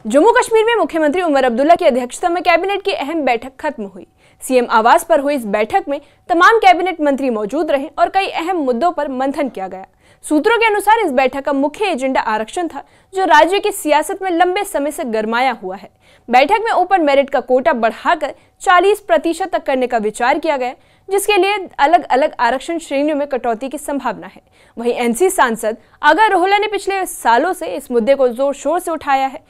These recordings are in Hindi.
जम्मू कश्मीर में मुख्यमंत्री उमर अब्दुल्ला की अध्यक्षता में कैबिनेट की अहम बैठक खत्म हुई। सीएम आवास पर हुई इस बैठक में तमाम कैबिनेट मंत्री मौजूद रहे और कई अहम मुद्दों पर मंथन किया गया। सूत्रों के अनुसार इस बैठक का मुख्य एजेंडा आरक्षण था, जो राज्य की सियासत में लंबे समय से गरमाया हुआ है। बैठक में ओपन मेरिट का कोटा बढ़ाकर 40% तक करने का विचार किया गया, जिसके लिए अलग अलग आरक्षण श्रेणियों में कटौती की संभावना है। वहीं एनसी सांसद आगा रोहला ने पिछले सालों से इस मुद्दे को जोर शोर से उठाया है।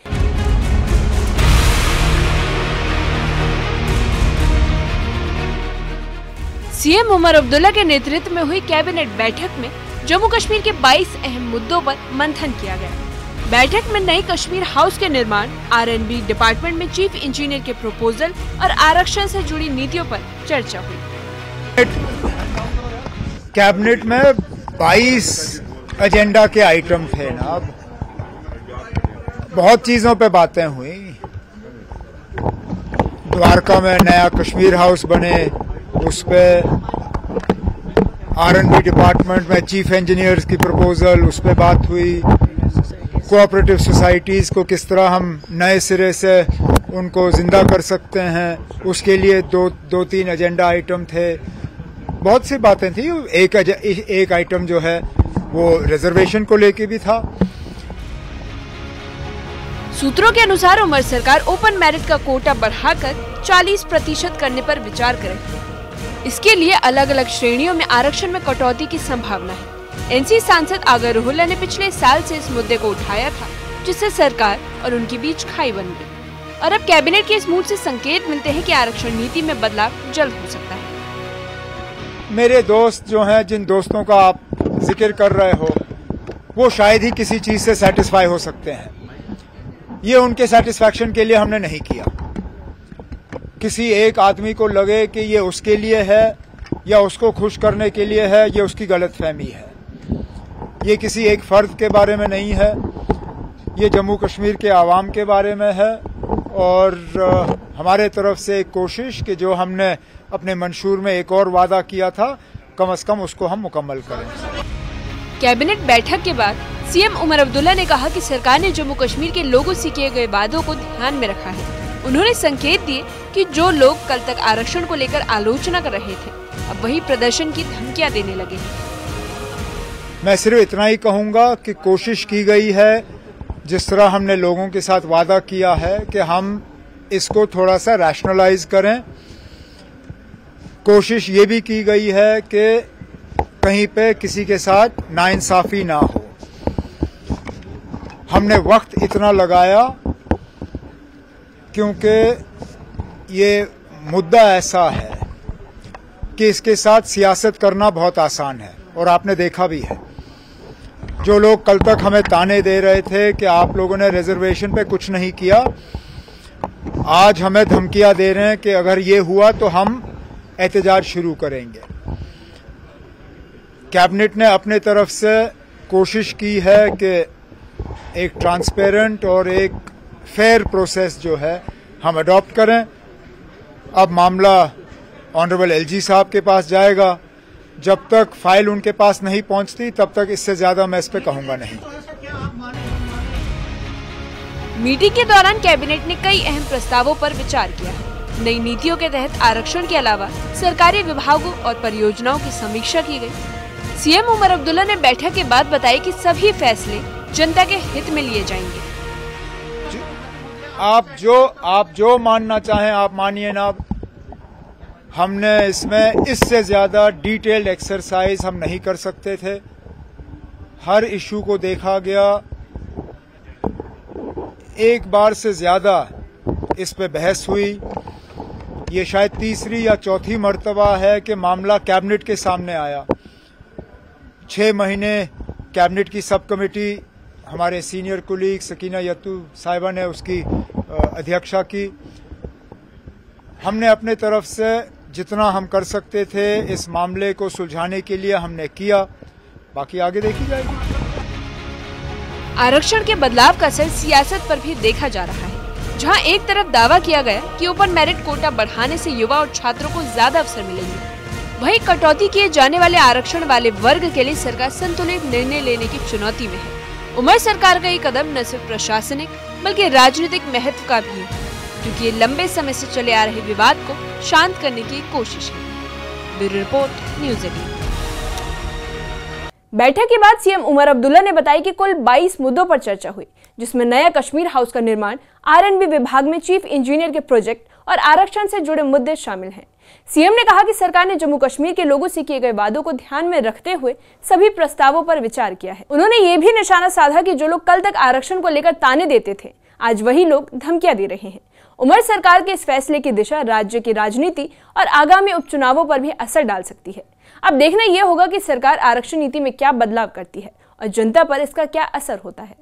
सीएम उमर अब्दुल्ला के नेतृत्व में हुई कैबिनेट बैठक में जम्मू कश्मीर के 22 अहम मुद्दों पर मंथन किया गया। बैठक में नई कश्मीर हाउस के निर्माण, R&B डिपार्टमेंट में चीफ इंजीनियर के प्रपोजल और आरक्षण से जुड़ी नीतियों पर चर्चा हुई। कैबिनेट में 22 एजेंडा के आइटम थे ना, बहुत चीजों पे बातें हुई। द्वारका में नया कश्मीर हाउस बने, उस पे R&B डिपार्टमेंट में चीफ इंजीनियर्स की प्रपोजल, उस पे बात हुई। कोऑपरेटिव सोसाइटीज को किस तरह हम नए सिरे से उनको जिंदा कर सकते हैं, उसके लिए दो तीन एजेंडा आइटम थे। बहुत सी बातें थी। एक आइटम जो है वो रिजर्वेशन को लेके भी था। सूत्रों के अनुसार उमर सरकार ओपन मेरिट का कोटा बढ़ाकर 40% करने पर विचार करेगी। इसके लिए अलग अलग श्रेणियों में आरक्षण में कटौती की संभावना है। एनसी सांसद आगा रोहला ने पिछले साल से इस मुद्दे को उठाया था, जिससे सरकार और उनके बीच खाई बन गई। और अब कैबिनेट के इस मूड से संकेत मिलते हैं कि आरक्षण नीति में बदलाव जल्द हो सकता है। मेरे दोस्त जो हैं, जिन दोस्तों का आप जिक्र कर रहे हो, वो शायद ही किसी चीज से सेटिस्फाई हो सकते हैं। ये उनके सेटिस्फैक्शन के लिए हमने नहीं किया। किसी एक आदमी को लगे कि ये उसके लिए है या उसको खुश करने के लिए है, ये उसकी गलतफहमी है। ये किसी एक फर्द के बारे में नहीं है, ये जम्मू कश्मीर के आवाम के बारे में है। और हमारे तरफ से एक कोशिश कि जो हमने अपने मंशूर में एक और वादा किया था, कम से कम उसको हम मुकम्मल करें। कैबिनेट बैठक के बाद सीएम उमर अब्दुल्ला ने कहा कि सरकार ने जम्मू कश्मीर के लोगों से किए गए वादों को ध्यान में रखा है। उन्होंने संकेत दिए कि जो लोग कल तक आरक्षण को लेकर आलोचना कर रहे थे, अब वही प्रदर्शन की धमकियां देने लगे हैं। मैं सिर्फ इतना ही कहूंगा कि कोशिश की गई है, जिस तरह हमने लोगों के साथ वादा किया है कि हम इसको थोड़ा सा रैशनलाइज करें। कोशिश ये भी की गई है कि कहीं पे किसी के साथ नाइंसाफी ना हो। हमने वक्त इतना लगाया क्योंकि ये मुद्दा ऐसा है कि इसके साथ सियासत करना बहुत आसान है। और आपने देखा भी है, जो लोग कल तक हमें ताने दे रहे थे कि आप लोगों ने रिजर्वेशन पे कुछ नहीं किया, आज हमें धमकियां दे रहे हैं कि अगर ये हुआ तो हम एहतजाज शुरू करेंगे। कैबिनेट ने अपने तरफ से कोशिश की है कि एक ट्रांसपेरेंट और एक फेयर प्रोसेस जो है हम अडॉप्ट करें। अब मामला ऑनरेबल एलजी साहब के पास जाएगा। जब तक फाइल उनके पास नहीं पहुंचती, तब तक इससे ज्यादा मैं इस पे कहूंगा नहीं। मीटिंग के दौरान कैबिनेट ने कई अहम प्रस्तावों पर विचार किया है। नई नीतियों के तहत आरक्षण के अलावा सरकारी विभागों और परियोजनाओं की समीक्षा की गई। सीएम उमर अब्दुल्ला ने बैठक के बाद बताया कि सभी फैसले जनता के हित में लिए जाएंगे। आप जो मानना चाहें आप मानिए ना। हमने इसमें इससे ज्यादा डिटेल्ड एक्सरसाइज हम नहीं कर सकते थे। हर इशू को देखा गया, एक बार से ज्यादा इस पे बहस हुई। ये शायद तीसरी या चौथी मर्तबा है कि मामला कैबिनेट के सामने आया। 6 महीने कैबिनेट की सब कमेटी, हमारे सीनियर कुलीग सकीना यत्तू साहिबा ने उसकी अध्यक्षता की। हमने अपने तरफ से जितना हम कर सकते थे इस मामले को सुलझाने के लिए हमने किया, बाकी आगे देखी जाएगी। आरक्षण के बदलाव का असर सियासत पर भी देखा जा रहा है, जहां एक तरफ दावा किया गया कि ओपन मेरिट कोटा बढ़ाने से युवा और छात्रों को ज्यादा अवसर मिलेंगे, वहीं कटौती किए जाने वाले आरक्षण वाले वर्ग के लिए सरकार संतुलित निर्णय लेने की चुनौती में है। उमर सरकार का ये कदम न सिर्फ प्रशासनिक बल्कि राजनीतिक महत्व का भी है, क्योंकि ये लंबे समय से चले आ रहे विवाद को शांत करने की कोशिश है। Bureau report, news 18। बैठक के बाद सीएम उमर अब्दुल्ला ने बताया कि कुल 22 मुद्दों पर चर्चा हुई, जिसमें नया कश्मीर हाउस का निर्माण, आरएनबी विभाग में चीफ इंजीनियर के प्रोजेक्ट और आरक्षण से जुड़े मुद्दे शामिल हैं। सीएम ने कहा कि सरकार ने जम्मू कश्मीर के लोगों से किए गए वादों को ध्यान में रखते हुए सभी प्रस्तावों पर विचार किया है। उन्होंने ये भी निशाना साधा कि जो लोग कल तक आरक्षण को लेकर ताने देते थे, आज वही लोग धमकियां दे रहे हैं। उमर सरकार के इस फैसले की दिशा राज्य की राजनीति और आगामी उपचुनावों पर भी असर डाल सकती है। अब देखना यह होगा कि सरकार आरक्षण नीति में क्या बदलाव करती है और जनता पर इसका क्या असर होता है।